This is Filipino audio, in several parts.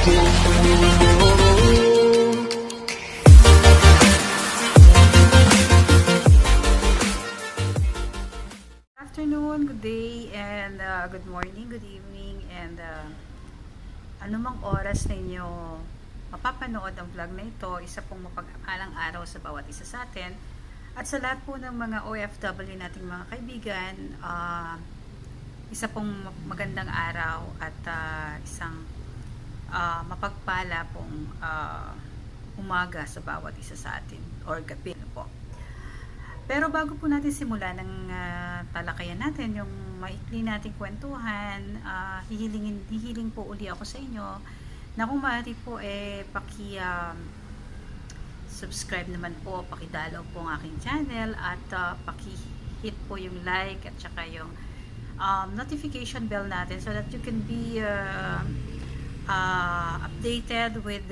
Afternoon, good day, and good morning, good evening, and anumang oras ninyo mapapanood ang vlog na ito, isa pong mapag-alang araw sa bawat isa sa atin. At sa lahat po ng mga OFW nating mga kaibigan, isa pong magandang araw at isang mapagpala pong umaga sa bawat isa sa atin, or gabi po. Pero bago po natin simulan ng talakayan natin, yung maikli nating kwentuhan, hihiling po uli ako sa inyo na kung maaari po subscribe naman po, pakidalaw po ang aking channel at paki-hit po yung like at saka yung notification bell natin so that you can be updated with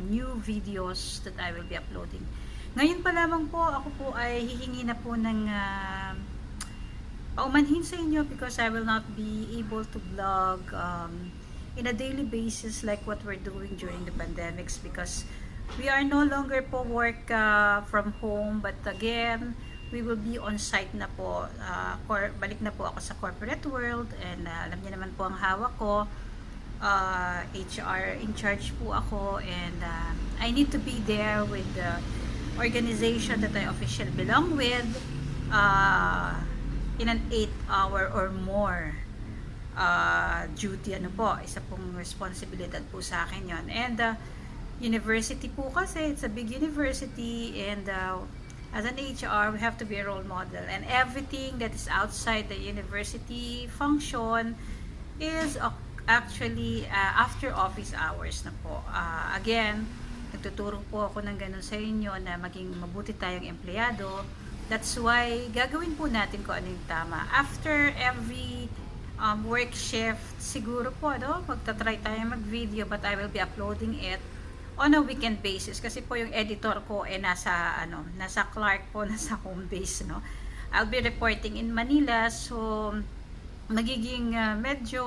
new videos that I will be uploading. Ngayon pa lamang po, ako po ay hihingi na po ng paumanhin sa inyo because I will not be able to vlog in a daily basis like what we're doing during the pandemics because we are no longer po work from home, but again, we will be on site na po. Balik na po ako sa corporate world and alam niyo naman po ang hawak ko. HR in charge po ako and I need to be there with the organization that I officially belong with in an 8-hour or more duty. Ano po, isa pong responsibilidad po sa akin yon. And university po kasi, it's a big university and as an HR, we have to be a role model and everything that is outside the university function is actually after office hours na po. Again, nagtuturo po ako ng ganun sa inyo na maging mabuti tayong empleyado. That's why gagawin po natin kung ano yung tama. After every work shift, siguro po, magta-try tayo mag-video but I will be uploading it on a weekend basis kasi po yung editor ko nasa Clark po, nasa home base, no. I'll be reporting in Manila, so magiging medyo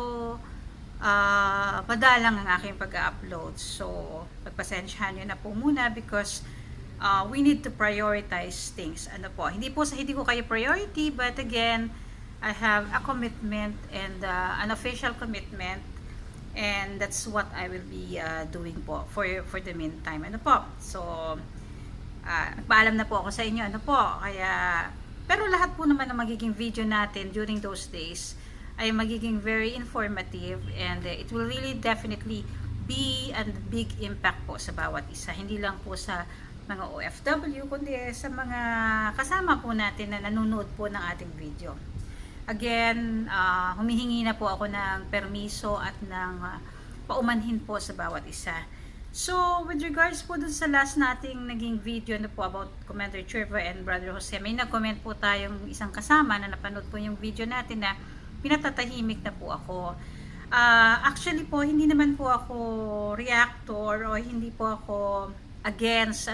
madalang ang aking pag-upload. So, pagpasensyahan nyo na po muna because we need to prioritize things. Ano po, hindi ko kayo priority, but again, I have a commitment and an official commitment and that's what I will be doing po for the meantime. Ano po? So, nagpaalam na po ako sa inyo. Ano po? Kaya, pero lahat po naman ng magiging video natin during those days ay magiging very informative and it will really definitely be a big impact po sa bawat isa. Hindi lang po sa mga OFW, kundi sa mga kasama po natin na nanonood po ng ating video. Again, humihingi na po ako ng permiso at ng paumanhin po sa bawat isa. So, with regards po dun sa last nating naging video na po about Commander Chirva and Brother Jose, may nag-comment po tayong isang kasama na napanood po yung video natin na pinatatahimik na po ako. Actually po, hindi naman po ako reactor o hindi po ako against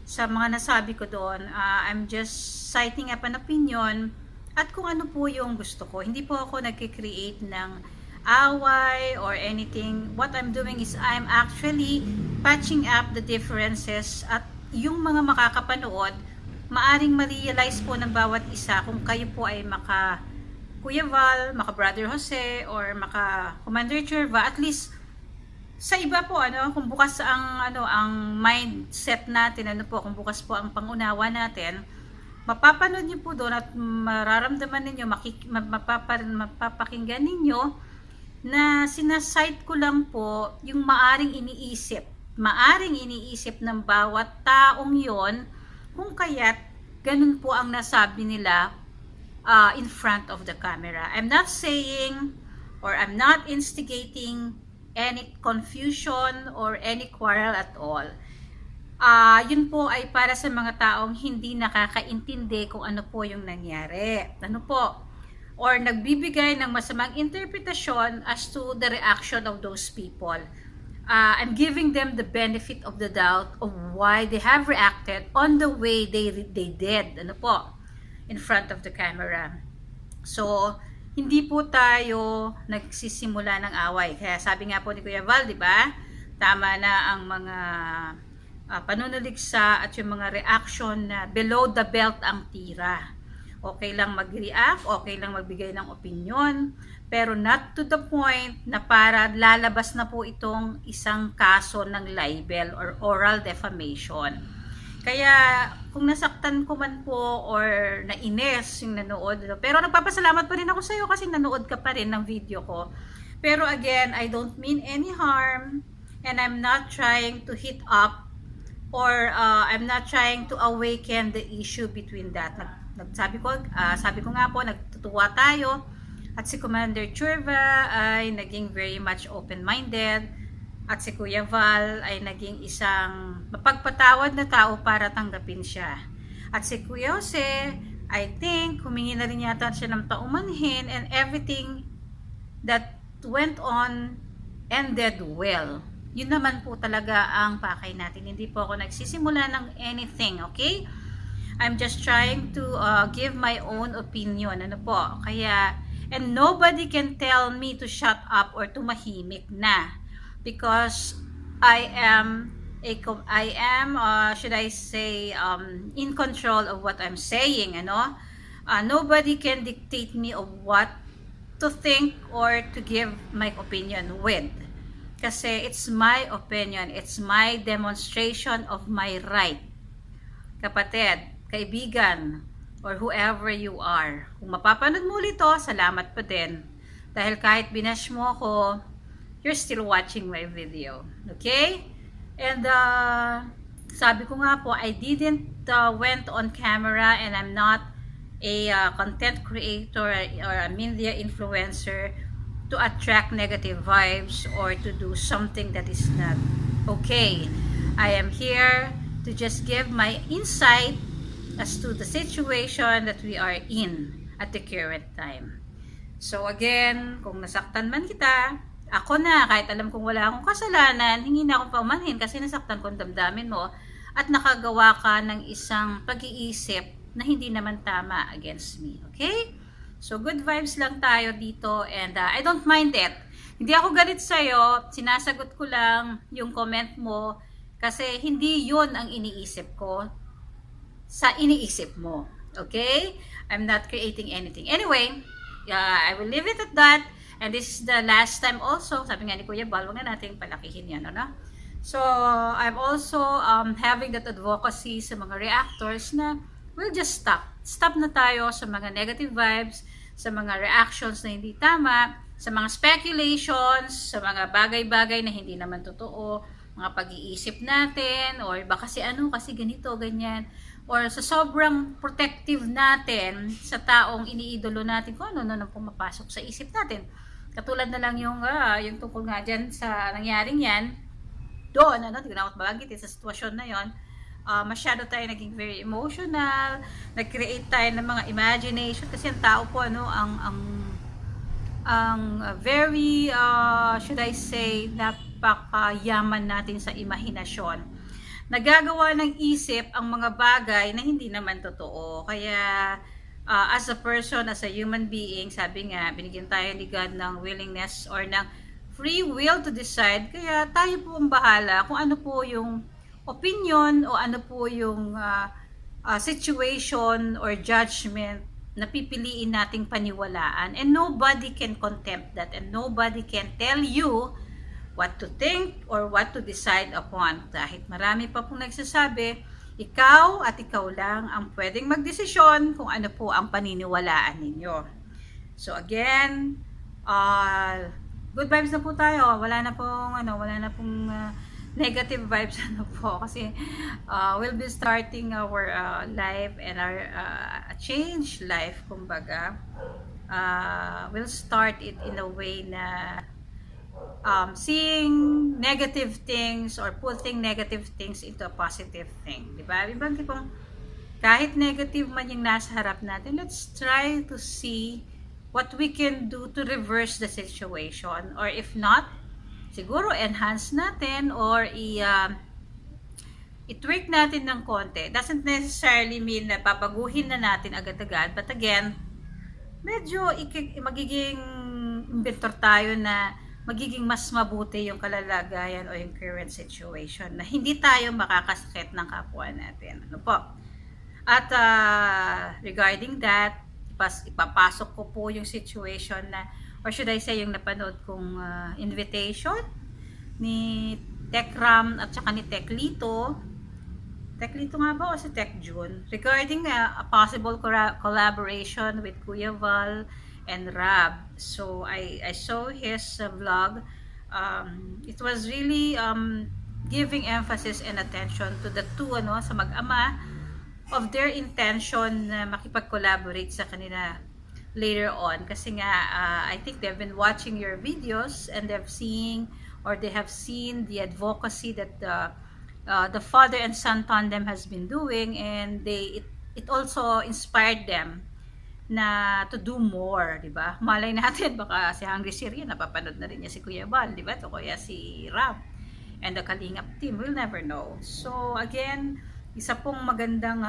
sa mga nasabi ko doon. I'm just citing up an opinion at kung ano po yung gusto ko. Hindi po ako nagki-create ng away or anything. What I'm doing is I'm actually patching up the differences at yung mga makakapanood, maaring ma-realize po ng bawat isa kung kayo po ay Kuya Val, maka Brother Jose, or maka Commander Chirva, at least sa iba po, kung bukas ang mindset natin, kung bukas po ang pangunawa natin, mapapanood niyo po doon at mararamdaman ninyo, mapapakinggan ninyo na sinasite ko lang po yung maaring iniisip ng bawat taong yon kung kaya't ganun po ang nasabi nila in front of the camera. I'm not saying or I'm not instigating any confusion or any quarrel at all. Yun po ay para sa mga taong hindi nakakaintindi kung ano po yung nangyari. Or nagbibigay ng masamang interpretasyon as to the reaction of those people. I'm giving them the benefit of the doubt of why they have reacted on the way they did. In front of the camera. So, hindi po tayo nagsisimula ng away. Kaya sabi nga po ni Kuya Val, di ba? tama na ang mga panunuligsa at yung mga reaction na below the belt ang tira. Okay lang mag-react, okay lang magbigay ng opinion, pero not to the point na para lalabas na po itong isang kaso ng libel or oral defamation. Kaya kung nasaktan ko man po or nainis yung nanood, pero nagpapasalamat pa rin ako sa iyo kasi nanood ka pa rin ng video ko. Pero again, I don't mean any harm and I'm not trying to hit up or I'm not trying to awaken the issue between that. Sabi ko nga po, nagtutuwa tayo at si Commander Churva ay naging very much open-minded at si Kuya Val ay naging isang mapagpatawad na tao para tanggapin siya. At si Kuya Jose, I think, humingi na rin yata siya ng paumanhin and everything that went on ended well. Yun naman po talaga ang pakay natin. Hindi po ako nagsisimula ng anything, okay? I'm just trying to give my own opinion. Ano po? Kaya, and nobody can tell me to shut up or tumahimik na. Because I am, should I say, in control of what I'm saying, ano? Nobody can dictate me of what to think or to give my opinion with. Kasi it's my opinion, it's my demonstration of my right. Kapatid, kaibigan, or whoever you are. Kung mapapanood mo ulit to, salamat pa din. Dahil kahit binash mo ako, you're still watching my video. Okay? And sabi ko nga po, I didn't went on camera and I'm not a content creator or a media influencer to attract negative vibes or to do something that is not okay. I am here to just give my insight as to the situation that we are in at the current time. So again, kung nasaktan man kita, ako na, kahit alam kong wala akong kasalanan, hingi na akong paumanhin kasi nasaktan ko ang damdamin mo at nakagawa ka ng isang pag-iisip na hindi naman tama against me. Okay? So good vibes lang tayo dito and I don't mind it. Hindi ako galit sa'yo, sinasagot ko lang yung comment mo kasi hindi yun ang iniisip ko sa iniisip mo. Okay? I'm not creating anything. Anyway, I will leave it at that. And this is the last time also. Sabi nga ni Kuya Bal, huwag na natin palakihin yan. Ano? So, I'm also having that advocacy sa mga reactors na we'll just stop. Stop na tayo sa mga negative vibes, sa mga reactions na hindi tama, sa mga speculations, sa mga bagay-bagay na hindi naman totoo, mga pag-iisip natin, or baka kasi ano, kasi ganito, ganyan. Or sa sobrang protective natin sa taong iniidolo natin kung ano nang pumapasok sa isip natin. Katulad na lang yung tungkol nga dyan sa nangyaring yan, doon, ano, hindi ko na ako mabanggit sa sitwasyon na yon. Masyado tayo naging very emotional, nag-create tayo ng mga imagination kasi ang tao po, ano, ang very, should I say, napakayaman natin sa imahinasyon. Nagagawa ng isip ang mga bagay na hindi naman totoo. Kaya, as a person, as a human being, sabi nga, binigyan tayo ni God ng willingness or ng free will to decide. Kaya tayo po ang bahala kung ano po yung opinion o ano po yung situation or judgment na pipiliin nating paniwalaan. And nobody can contempt that and nobody can tell you what to think or what to decide upon. Kahit marami pa pong nagsasabi, ikaw at ikaw lang ang pwedeng magdesisyon kung ano po ang paniniwalaan ninyo. So again, good vibes na po tayo. Wala na pong negative vibes ano po kasi we'll be starting our life and our change life kumbaga. We'll start it in a way na seeing negative things or putting negative things into a positive thing. Diba? Ibang tipong kahit negative man yung nasa harap natin, let's try to see what we can do to reverse the situation. Or if not, siguro enhance natin or i-tweak natin ng konti. Doesn't necessarily mean na papaguhin na natin agad-agad. But again, medyo magiging inventor tayo na magiging mas mabuti yung kalalagayan o yung current situation na hindi tayo makakasakit ng kapwa natin. Ano po? At regarding that, ipapasok ko po yung situation na, or should I say, yung napanood kong invitation ni Tekram at saka ni Teklito. Teklito nga ba o si Tekjun? Regarding a possible collaboration with Kuya Val and Rab. So I saw his vlog. It was really giving emphasis and attention to the two sa mag-ama of their intention na makipag-collaborate sa kanila later on. Kasi nga, I think they've been watching your videos and they have seen the advocacy that the father and son tandem has been doing, and it also inspired them na to do more, di ba? Malay natin, baka si Hungry Syrian, napapanood na rin niya si Kuya Val, di ba? O kaya si Rab and the Kalingap team, we'll never know. So, again, isa pong magandang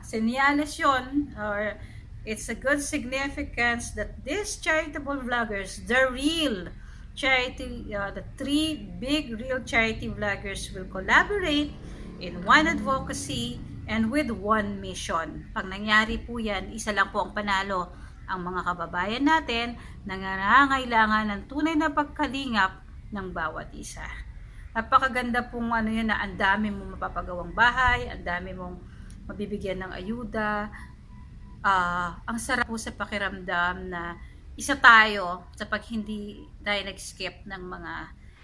senyales yun, or it's a good significance that these charitable vloggers, the real charity, the three big real charity vloggers will collaborate in one advocacy and with one mission. Pag nangyari po yan, isa lang po ang panalo. Ang mga kababayan natin nangangailangan ng tunay na pagkalingap ng bawat isa. Napakaganda pong yun na ang dami mong mapapagawang bahay, ang dami mong mabibigyan ng ayuda. Ang sarap po sa pakiramdam na isa tayo sa pag hindi tayo nag-skip ng mga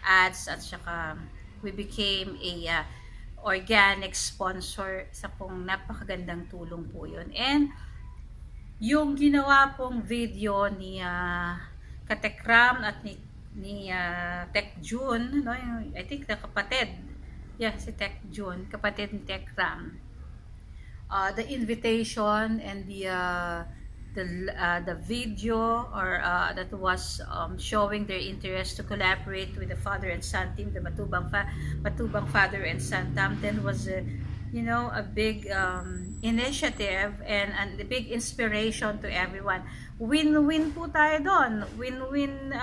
ads at saka we became a organic sponsor. Sa pong napakagandang tulong po yun. And yung ginawa pong video ni Katekram at ni Tekjun, no? I think the kapatid, si Tekjun, kapatid ni Tekram. The invitation and the video or that was showing their interest to collaborate with the father and son team, the Matubang father and son tandem, was a big initiative and a big inspiration to everyone. Win-win po tayo doon. Win-win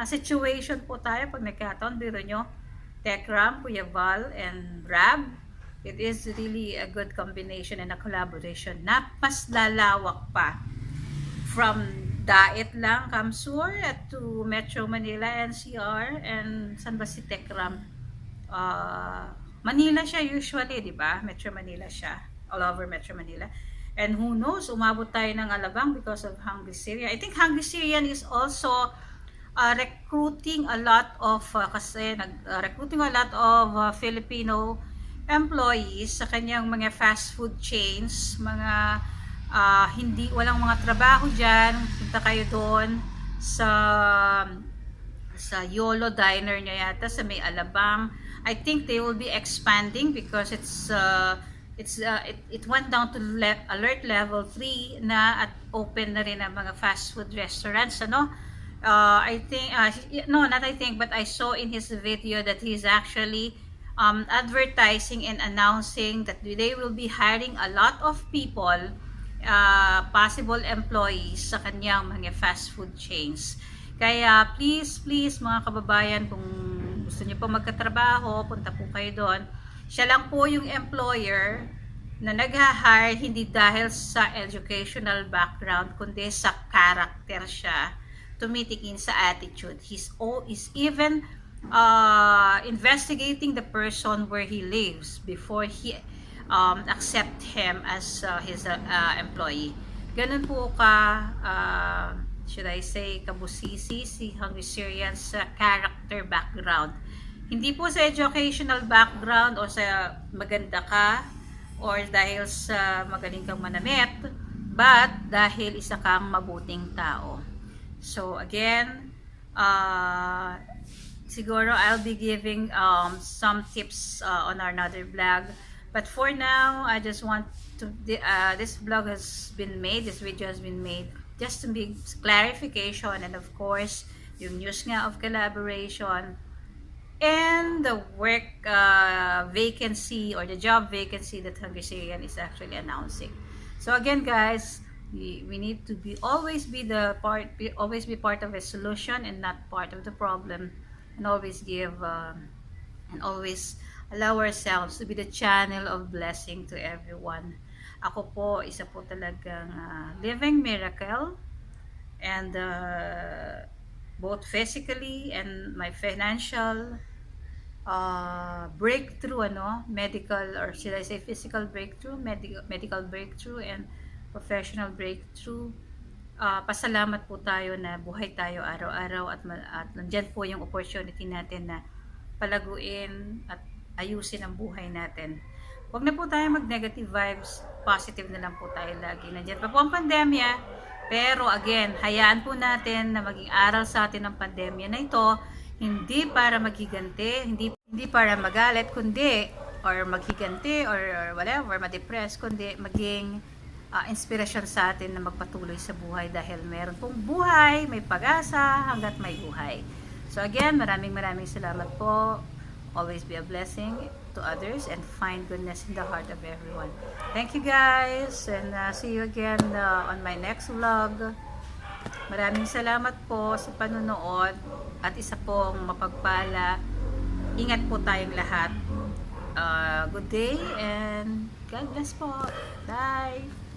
situation po tayo pag nagkataon. Biro nyo, Tekram, Kuya Val, and Rab. It is really a good combination and a collaboration na mas lalawak pa. From Daet lang, Kamsur, to Metro Manila, NCR, and saan ba si Tekram? Manila siya usually, di ba? Metro Manila siya. All over Metro Manila. And who knows, umabot tayo ng Alabang because of Hungry Syrian. I think Hungry Syrian is also recruiting a lot of Filipino employees sa kanyang mga fast food chains, mga walang mga trabaho dyan. Punta kayo doon sa YOLO Diner niya yata sa may Alabang. I think they will be expanding because it went down to alert level 3 na at open na rin ang mga fast food restaurants, I think but I saw in his video that he's actually advertising and announcing that they will be hiring a lot of people, possible employees sa kanyang mga fast food chains. Kaya please mga kababayan, kung gusto niyo po magkatrabaho, punta po kayo doon. Siya lang po yung employer na nag-hire hindi dahil sa educational background, kundi sa character siya, tumitingin sa attitude. He's even investigating the person where he lives before he accept him as his employee. Ganun po should I say, kabusisi si Hungry Syrian sa character background. Hindi po sa educational background o sa maganda ka or dahil sa magaling kang manamit, but dahil isa kang mabuting tao. So again, siguro I'll be giving some tips on our another vlog. But for now, I just want to, this video has been made just to make clarification, and of course, yung news nga of collaboration and the work vacancy or the job vacancy that Hungry Syrian is actually announcing. So again guys, We need to always be part of a solution and not part of the problem, and always give and always allow ourselves to be the channel of blessing to everyone. Ako po, isa po talagang living miracle, and both physically and my financial breakthrough, medical, or should I say physical breakthrough, medical breakthrough, and professional breakthrough. Pasalamat po tayo na buhay tayo araw-araw, at nandyan po yung opportunity natin na palaguin at ayusin ang buhay natin. Huwag na po tayo mag-negative vibes, positive na lang po tayo lagi. Nandyan pa po ang pandemya, pero again, hayaan po natin na maging aral sa atin ang pandemya na ito, hindi para maghiganti, hindi para magalit, kundi, or maghiganti, or whatever, ma-depress, kundi maging inspirasyon sa atin na magpatuloy sa buhay, dahil meron pong buhay, may pag-asa hanggat may buhay. So again, maraming salamat po. Always be a blessing to others and find goodness in the heart of everyone. Thank you guys, and see you again on my next vlog. Maraming salamat po sa panonood, at isa pong mapagpala. Ingat po tayong lahat. Good day and God bless po. Bye!